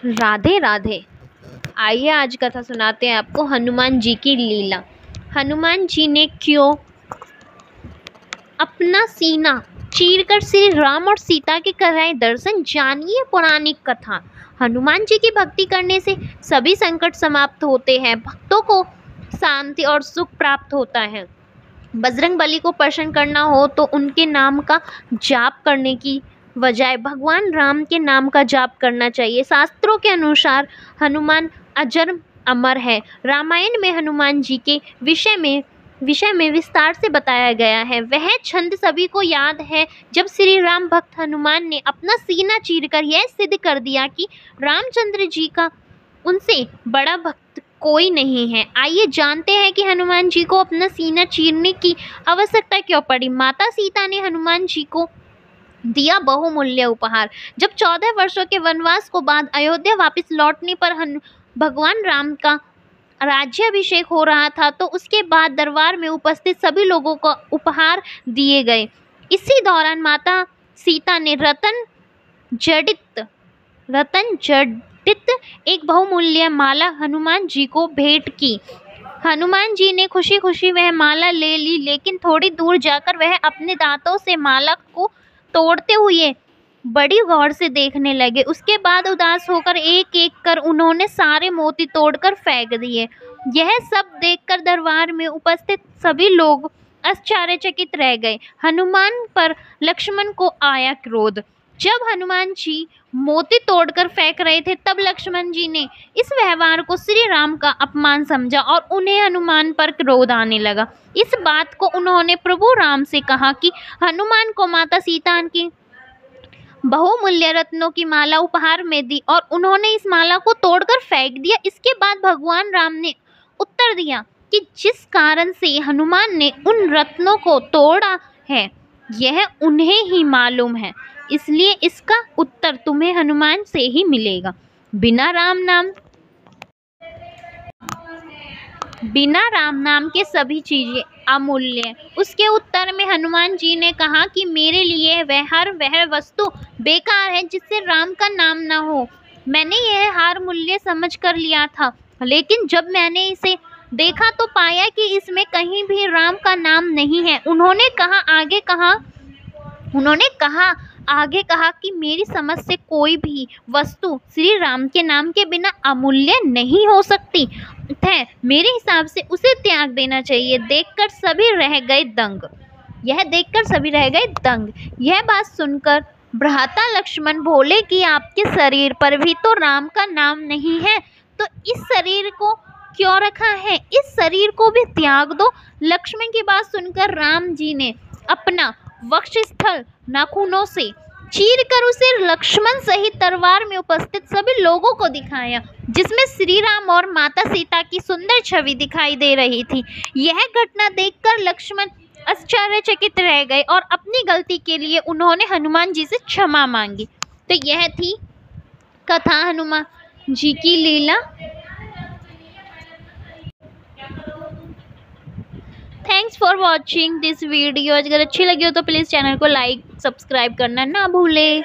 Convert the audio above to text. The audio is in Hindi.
राधे राधे। आइए आज कथा सुनाते हैं आपको हनुमान जी की लीला। हनुमान जी ने क्यों अपना सीना चीरकर श्री राम और सीता के कराए दर्शन, जानिए पौराणिक कथा। हनुमान जी की भक्ति करने से सभी संकट समाप्त होते हैं, भक्तों को शांति और सुख प्राप्त होता है। बजरंगबली को प्रसन्न करना हो तो उनके नाम का जाप करने की बजाय भगवान राम के नाम का जाप करना चाहिए। शास्त्रों के अनुसार हनुमान अजर अमर है। रामायण में हनुमान जी के विषय में विस्तार से बताया गया है। वह छंद सभी को याद है जब श्री राम भक्त हनुमान ने अपना सीना चीरकर यह सिद्ध कर दिया कि रामचंद्र जी का उनसे बड़ा भक्त कोई नहीं है। आइए जानते हैं कि हनुमान जी को अपना सीना चीरने की आवश्यकता क्यों पड़ी। माता सीता ने हनुमान जी को दिया बहुमूल्य उपहार। जब 14 वर्षों के वनवास को बाद अयोध्या वापस लौटने पर भगवान राम का राज्याभिषेक हो रहा था तो उसके बाद दरबार में उपस्थित सभी लोगों को उपहार दिए गए। इसी दौरान माता सीता ने रतन जड़ित एक बहुमूल्य माला हनुमान जी को भेंट की। हनुमान जी ने खुशी खुशी वह माला ले ली, लेकिन थोड़ी दूर जाकर वह अपने दांतों से माला को तोड़ते हुए बड़ी गौर से देखने लगे। उसके बाद उदास होकर एक एक कर उन्होंने सारे मोती तोड़कर फेंक दिए। यह सब देखकर दरबार में उपस्थित सभी लोग आश्चर्यचकित रह गए। हनुमान पर लक्ष्मण को आया क्रोध। जब हनुमान जी मोती तोड़कर फेंक रहे थे तब लक्ष्मण जी ने इस व्यवहार को श्री राम का अपमान समझा और उन्हें हनुमान पर क्रोध आने लगा। इस बात को उन्होंने प्रभु राम से कहा कि हनुमान को माता सीता की बहुमूल्य रत्नों की माला उपहार में दी और उन्होंने इस माला को तोड़कर फेंक दिया। इसके बाद भगवान राम ने उत्तर दिया कि जिस कारण से हनुमान ने उन रत्नों को तोड़ा है यह उन्हें ही मालूम है, इसलिए इसका उत्तर तुम्हें हनुमान से ही मिलेगा। बिना राम नाम के सभी चीजें अमूल्य। उसके उत्तर में हनुमान जी ने कहा कि मेरे लिए वह वस्तु बेकार है जिससे राम का नाम न हो। मैंने यह हार मूल्य समझ कर लिया था, लेकिन जब मैंने इसे देखा तो पाया कि इसमें कहीं भी राम का नाम नहीं है। उन्होंने आगे कहा कि मेरी समझ से कोई भी वस्तु श्री राम के नाम के बिना अमूल्य नहीं हो सकती है। मेरे हिसाब से उसे त्याग देना चाहिए। देखकर सभी रह गए दंग। यह बात सुनकर भ्राता लक्ष्मण बोले कि आपके शरीर पर भी तो राम का नाम नहीं है, तो इस शरीर को क्यों रखा है? इस शरीर को भी त्याग दो। लक्ष्मण की बात सुनकर राम जी ने अपना वक्षस्थल नाखूनों से चीरकर उसे लक्ष्मण सहित दरबार में उपस्थित सभी लोगों को दिखाया, जिसमें श्री राम और माता सीता की सुंदर छवि दिखाई दे रही थी। यह घटना देखकर लक्ष्मण आश्चर्यचकित रह गए और अपनी गलती के लिए उन्होंने हनुमान जी से क्षमा मांगी। तो यह थी कथा हनुमान जी की लीला। Thanks for watching this video. अगर अच्छी लगी हो तो प्लीज़ चैनल को लाइक सब्सक्राइब करना ना भूलें।